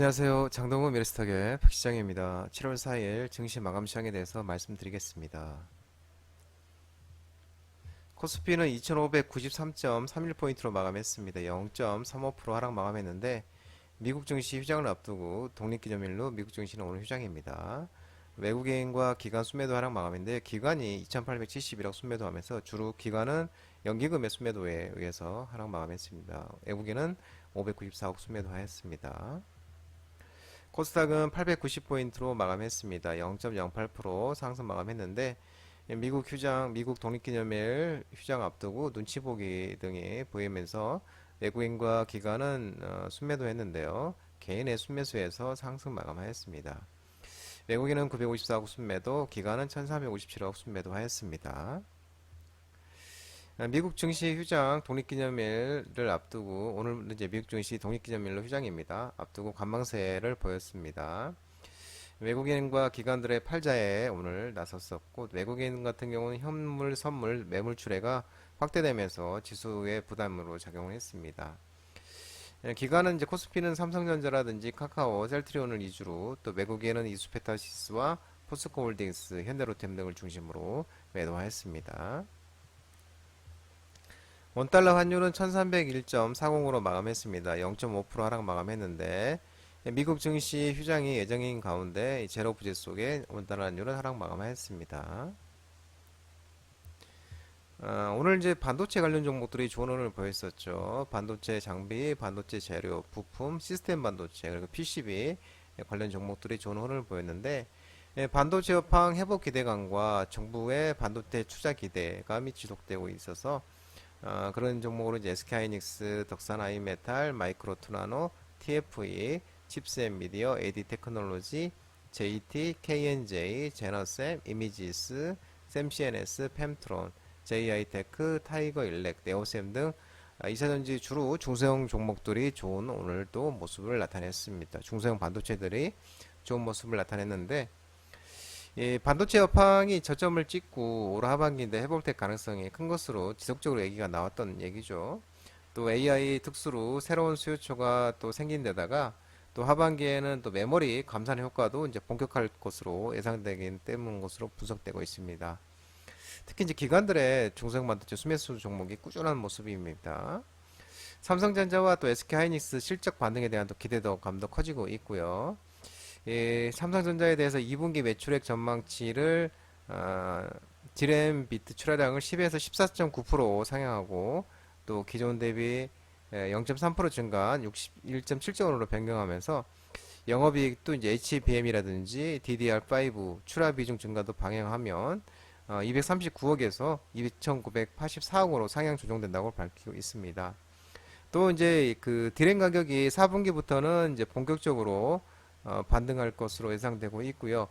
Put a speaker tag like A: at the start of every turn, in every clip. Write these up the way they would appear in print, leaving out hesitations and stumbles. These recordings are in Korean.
A: 안녕하세요. 장동훈 미래스탁의 박시장입니다. 7월 4일 증시 마감 시장에 대해서 말씀드리겠습니다. 코스피는 2593.31포인트로 마감했습니다. 0.35% 하락 마감했는데 미국 증시 휴장을 앞두고 독립기념일로 미국 증시는 오늘 휴장입니다. 외국인과 기관 순매도 하락 마감인데 기관이 2871억 순매도하면서 주로 기관은 연기금의 순매도에 의해서 하락 마감했습니다. 외국인은 594억 순매도하였습니다. 코스닥은 890포인트로 마감했습니다. 0.08% 상승 마감했는데 미국 휴장, 미국 독립기념일 휴장 앞두고 눈치 보기 등이 보이면서 외국인과 기관은 순매도 했는데요. 개인의 순매수에서 상승 마감하였습니다. 외국인은 954억 순매도, 기관은 1357억 순매도 하였습니다. 미국 증시 휴장 독립기념일을 앞두고 오늘 이제 미국 증시 독립기념일로 휴장입니다. 앞두고 관망세를 보였습니다. 외국인과 기관들의 팔자에 오늘 나섰었고 외국인 같은 경우는 현물, 선물, 매물 출회가 확대되면서 지수의 부담으로 작용을 했습니다. 기관은 이제 코스피는 삼성전자라든지 카카오, 셀트리온을 위주로 또 외국인은 이수페타시스와 포스코홀딩스, 현대로템 등을 중심으로 매도하였습니다. 원달러 환율은 1301.40으로 마감했습니다. 0.5% 하락 마감했는데 미국 증시 휴장이 예정인 가운데 제로 부재 속에 원달러 환율은 하락 마감했습니다. 오늘 이제 반도체 관련 종목들이 좋은 흐름을 보였었죠. 반도체 장비, 반도체 재료, 부품, 시스템 반도체, 그리고 PCB 관련 종목들이 좋은 흐름을 보였는데 반도체 업황 회복 기대감과 정부의 반도체 투자 기대감이 지속되고 있어서 그런 종목으로 이제 SK하이닉스, 덕산아이메탈, 마이크로투나노, TFE, 칩스앤미디어, AD테크놀로지, JT, KNJ, 제너셈, 이미지스, 샘CNS, 펨트론, JI테크, 타이거일렉, 네오셈 등 2차전지 주로 중소형 종목들이 좋은 오늘 또 모습을 나타냈습니다. 중소형 반도체들이 좋은 모습을 나타냈는데 반도체 업황이 저점을 찍고 올 하반기인데 회복될 가능성이 큰 것으로 지속적으로 얘기가 나왔던 얘기죠. 또 AI 특수로 새로운 수요처가 또 생긴 데다가 또 하반기에는 또 메모리 감산 효과도 이제 본격화할 것으로 예상되기 때문 것으로 분석되고 있습니다. 특히 이제 기관들의 중소형 반도체 수매수 종목이 꾸준한 모습입니다. 삼성전자와 또 SK하이닉스 실적 반등에 대한 또 기대도 감도 커지고 있고요. 삼성전자에 대해서 2분기 매출액 전망치를 디램 비트 출하량을 10에서 14.9% 상향하고 또 기존 대비 0.3% 증가한 61.7조 원으로 변경하면서 영업이익도 이제 HBM이라든지 DDR5 출하 비중 증가도 방영하면 239억에서 2,984억으로 상향 조정된다고 밝히고 있습니다. 또 이제 그 디램 가격이 4분기부터는 이제 본격적으로 반등할 것으로 예상되고 있고요.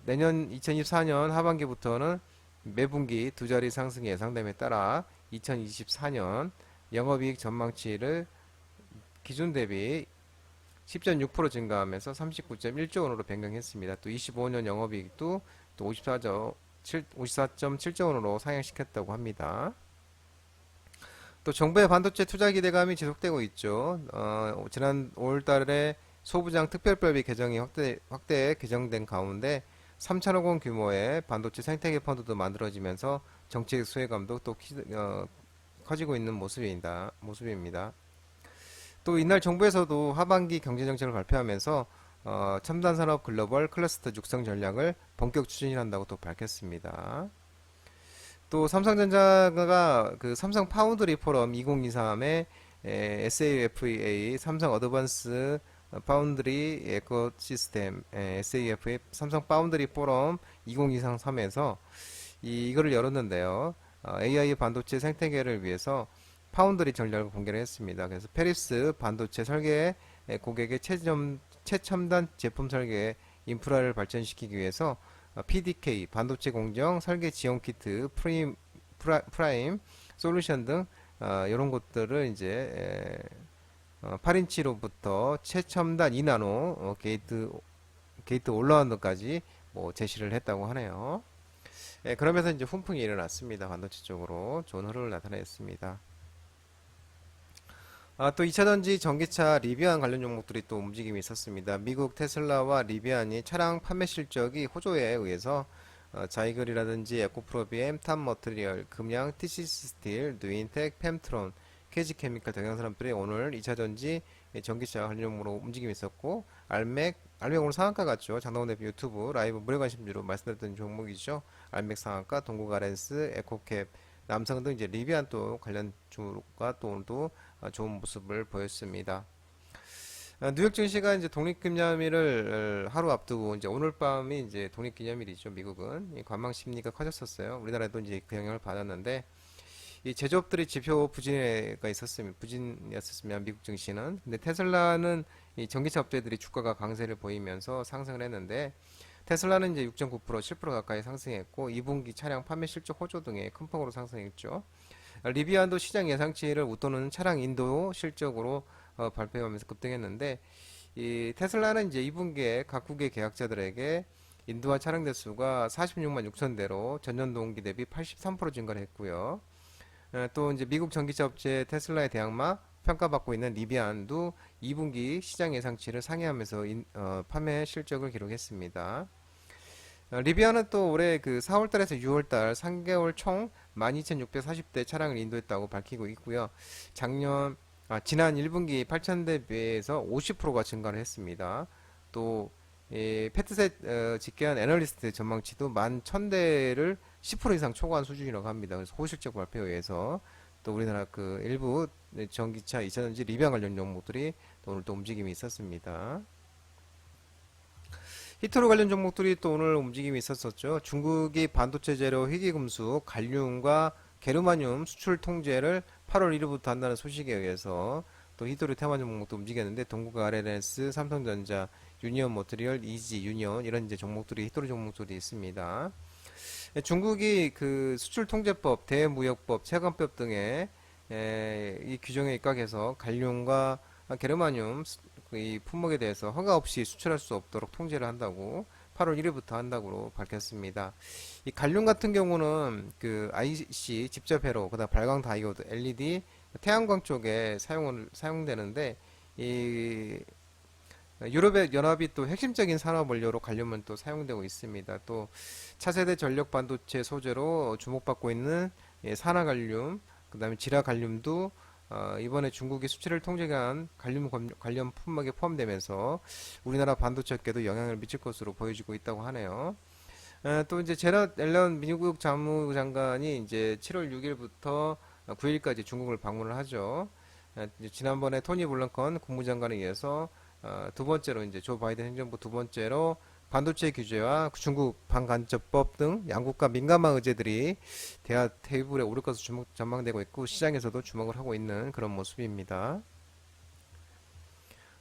A: 내년 2024년 하반기부터는 매분기 두 자리 상승이 예상됨에 따라 2024년 영업이익 전망치를 기준 대비 10.6% 증가하면서 39.1조 원으로 변경했습니다. 또 25년 영업이익도 또 54.7조 원으로 상향시켰다고 합니다. 또 정부의 반도체 투자 기대감이 지속되고 있죠. 지난 5월달에 소부장 특별법이 개정이 확대 개정된 가운데 3천억 원 규모의 반도체 생태계 펀드도 만들어지면서 정책 수혜감도 또 커지고 있는 모습입니다. 또 이날 정부에서도 하반기 경제정책을 발표하면서 첨단산업 글로벌 클러스터 육성 전략을 본격 추진한다고 또 밝혔습니다. 또 삼성전자가 그 삼성 파운드리 포럼 2023에 SAFEA 삼성 어드밴스 파운드리 에코시스템 SAF의 삼성 파운드리 포럼 2023에서 이거를 열었는데요. AI 반도체 생태계를 위해서 파운드리 전략을 공개를 했습니다. 그래서 페리스 반도체 설계 고객의 최첨단 제품 설계 인프라를 발전시키기 위해서 PDK 반도체 공정 설계 지원 키트 프라임 솔루션 등 이런 것들을 이제 8인치로부터 최첨단 2나노 게이트 올라운드까지 뭐 제시를 했다고 하네요. 그러면서 이제 훈풍이 일어났습니다. 반도체 쪽으로 좋은 흐름을 나타냈습니다. 또 2차전지 전기차 리비안 관련 종목들이 또 움직임이 있었습니다. 미국 테슬라와 리비안이 차량 판매 실적이 호조에 의해서 자이글이라든지 에코프로비엠, 탑머트리얼, 금양, TCC 스틸, 누인텍, 펨트론, KG케미칼 등등 사람들이 오늘 2차전지 전기차 관련 종목으로 움직임이 있었고, 알맥 오늘 상한가 같죠. 장동원 대표 유튜브 라이브 무료 관심주로 말씀드렸던 종목이죠. 알맥 상한가, 동국아렌스, 에코캡, 남성 등 이제 리비안 또 관련 주가 또 오늘도 좋은 모습을 보였습니다. 뉴욕 증시가 이제 독립기념일을 하루 앞두고 이제 오늘 밤이 이제 독립기념일이죠. 미국은 이 관망 심리가 커졌었어요. 우리나라도 이제 그 영향을 받았는데 이 제조업들이 지표 부진가 있었으면 부진이었으면 미국 증시는 근데 테슬라는 이 전기차 업체들이 주가가 강세를 보이면서 상승을 했는데 테슬라는 이제 6.9% 7% 가까이 상승했고 2분기 차량 판매 실적 호조 등의 큰 폭으로 상승했죠. 리비안도 시장 예상치를 웃도는 차량 인도 실적으로 발표하면서 급등했는데 이 테슬라는 이제 2분기에 각국의 계약자들에게 인도화 차량 대수가 46만 6천 대로 전년 동기 대비 83% 증가를 했고요. 또 이제 미국 전기차 업체 테슬라의 대항마 평가받고 있는 리비안도 2분기 시장 예상치를 상회하면서 판매 실적을 기록했습니다. 리비아는 또 올해 그 4월달에서 6월달 3개월 총 12,640대 차량을 인도했다고 밝히고 있고요. 지난 1분기 8,000대 비해서 50%가 증가를 했습니다. 또 페트셋 집계한 애널리스트 전망치도 11,000대를 10% 이상 초과한 수준이라고 합니다. 그래서 호실적 발표에 의해서 또 우리나라 그 일부 전기차 2차전지 리비안 관련 종목들이 또 오늘 또 움직임이 있었습니다. 히트로 관련 종목들이 또 오늘 움직임이 있었었죠. 중국이 반도체 재료 희귀금속, 갈륨과 게르마늄 수출 통제를 8월 1일부터 한다는 소식에 의해서 또 히트로 테마 종목도 움직였는데 동국 RNS, 삼성전자, 유니온 머티리얼, 이지, 유니온 이런 이제 종목들이 히트로 종목들이 있습니다. 중국이 그 수출 통제법, 대무역법, 채권법 등의 이 규정에 입각해서 갈륨과 게르마늄 이 품목에 대해서 허가 없이 수출할 수 없도록 통제를 한다고 8월 1일부터 한다고 밝혔습니다. 이 갈륨 같은 경우는 그 IC 집접 회로, 그다음 발광 다이오드, LED, 태양광 쪽에 사용되는데 이 유럽의 연합이 또 핵심적인 산업 원료로 갈륨은 또 사용되고 있습니다. 또 차세대 전력 반도체 소재로 주목받고 있는 산화갈륨, 그다음에 지라갈륨도 이번에 중국이 수출을 통제한 관련 품목에 포함되면서 우리나라 반도체업계도 영향을 미칠 것으로 보여지고 있다고 하네요. 또 이제 제럿 앨런 미국 자무장관이 이제 7월 6일부터 9일까지 중국을 방문을 하죠. 이제 지난번에 토니 블링컨 국무장관에 의해서 두 번째로 이제 조 바이든 행정부 두 번째로 반도체 규제와 중국 반간접법 등 양국과 민감한 의제들이 대화 테이블에 오를 것으로 전망되고 있고 시장에서도 주목을 하고 있는 그런 모습입니다.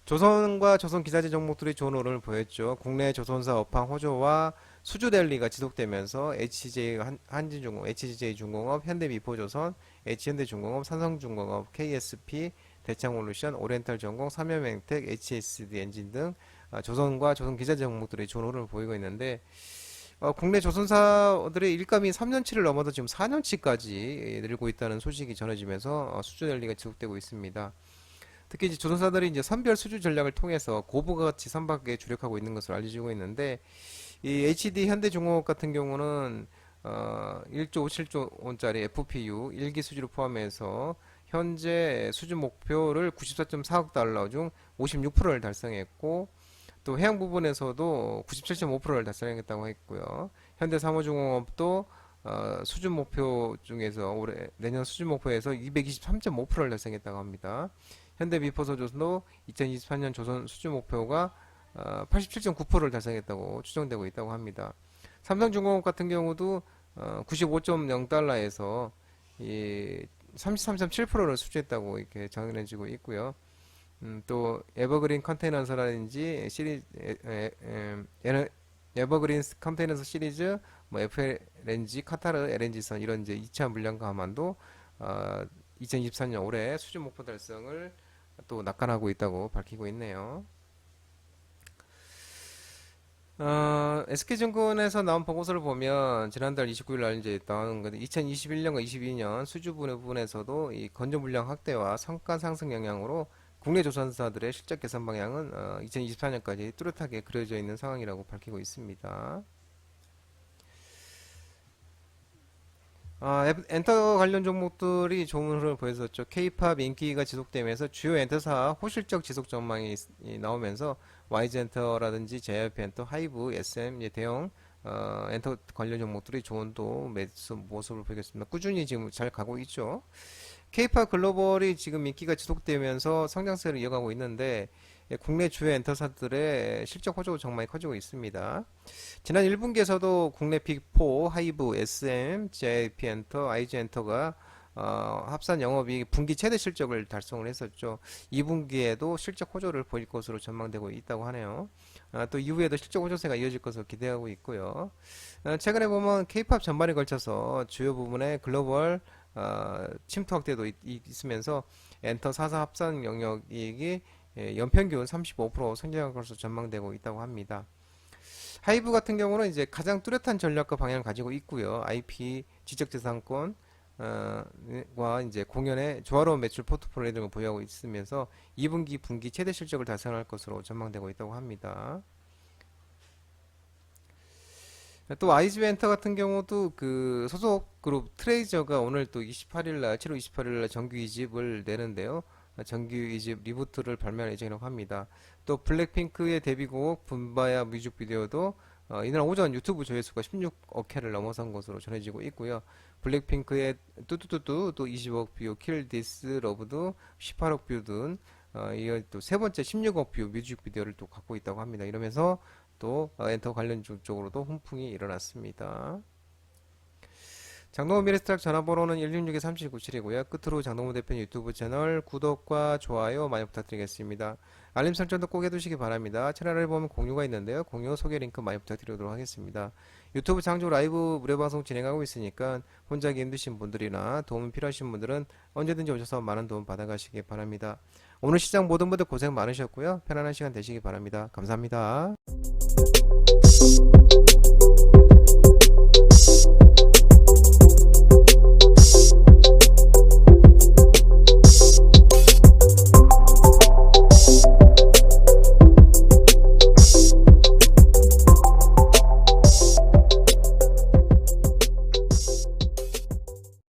A: 조선과 조선기사제 종목들이 좋은 오름을 보였죠. 국내 조선사 업황 호조와 수주 랠리가 지속되면서 HJ 한진중공, HJ중공업, 현대미포조선, H현대중공업, 삼성중공업, KSP, 대창올루션, 오리엔탈전공, 삼연맹텍, HSD 엔진 등 조선과 조선기사제 종목들이 좋은 오름을 보이고 있는데 국내 조선사들의 일감이 3년치를 넘어서 지금 4년치까지 늘고 있다는 소식이 전해지면서 수주 랠리가 지속되고 있습니다. 특히 이제 조선사들이 이제 선별 수주 전략을 통해서 고부가치 선박에 주력하고 있는 것으로 알려지고 있는데 이 HD 현대중공업 같은 경우는 1조 57조 원짜리 FPU 1기 수주를 포함해서 현재 수주 목표를 94.4억 달러 중 56%를 달성했고 또 해양 부분에서도 97.5%를 달성했다고 했고요. 현대사무중공업도 수주 목표 중에서 올해 내년 수주 목표에서 223.5%를 달성했다고 합니다. 현대미포소조선도 2023년 조선 수주 목표가 87.9%를 달성했다고 추정되고 있다고 합니다. 삼성중공업 같은 경우도 95.0달러에서 33.7%를 수주했다고 이렇게 전해지고 있고요. 또 에버그린 컨테이너사라든지 에버그린 컨테이너서 시리즈, 뭐 FLNG, 카타르 LNG선 이런 이제 2차 물량과 함안도 2024년 올해 수주 목표 달성을 또 낙관하고 있다고 밝히고 있네요. SK증권에서 나온 보고서를 보면 지난달 29일 날 이제 나온 건데 2021년과 22년 수주 부분에서도 이 건조 물량 확대와 성과 상승 영향으로 국내 조선사들의 실적 개선 방향은 2024년까지 뚜렷하게 그려져 있는 상황이라고 밝히고 있습니다. 엔터 관련 종목들이 좋은 흐름을 보였었죠. K-팝 인기가 지속되면서 주요 엔터사 호실적 지속 전망이 나오면서 YG 엔터라든지 JYP 엔터, 하이브, SM 대형 엔터 관련 종목들이 좋은 또 매수 모습을 보이겠습니다. 꾸준히 지금 잘 가고 있죠. K-팝 글로벌이 지금 인기가 지속되면서 성장세를 이어가고 있는데 국내 주요 엔터사들의 실적 호조 정말 커지고 있습니다. 지난 1분기에서도 국내 빅4, 하이브, SM, JYP 엔터, IG 엔터가 합산 영업이익 분기 최대 실적을 달성을 했었죠. 2분기에도 실적 호조를 보일 것으로 전망되고 있다고 하네요. 또 이후에도 실적 호조세가 이어질 것으로 기대하고 있고요. 최근에 보면 K-팝 전반에 걸쳐서 주요 부분의 글로벌 침투 확대도 있으면서 엔터 4사 합산 영역 이익이 연평균 35% 성장할 것으로 전망되고 있다고 합니다. 하이브 같은 경우는 이제 가장 뚜렷한 전략과 방향을 가지고 있고요. IP, 지적재산권, 과 이제 공연의 조화로운 매출 포트폴리오 등을 보유하고 있으면서 2분기, 분기 최대 실적을 달성할 것으로 전망되고 있다고 합니다. 또 아이즈벤터 같은 경우도 그 소속 그룹 트레이저가 오늘 또 28일날 7월 28일날 정규 2집을 내는데요. 정규 2집 리부트를 발매할 예정이라고 합니다. 또 블랙핑크의 데뷔곡 붐바야 뮤직비디오도 이날 오전 유튜브 조회수가 16억 회를 넘어선 것으로 전해지고 있고요. 블랙핑크의 뚜뚜뚜뚜 또 20억 뷰, 킬 디스 러브도 18억 뷰 등 이어 또 세 번째 16억 뷰 뮤직비디오를 또 갖고 있다고 합니다. 이러면서 또 엔터 관련 쪽으로도 훈풍이 일어났습니다. 장동호 미래스탁 전화번호는 166-3797이고요. 끝으로 장동호 대표님 유튜브 채널 구독과 좋아요 많이 부탁드리겠습니다. 알림 설정도 꼭 해두시기 바랍니다. 채널을 보면 공유가 있는데요. 공유 소개 링크 많이 부탁드리도록 하겠습니다. 유튜브 장조 라이브 무료 방송 진행하고 있으니까 혼자 하기 힘드신 분들이나 도움 필요하신 분들은 언제든지 오셔서 많은 도움 받아가시기 바랍니다. 오늘 시장 모든 분들 고생 많으셨고요. 편안한 시간 되시기 바랍니다. 감사합니다.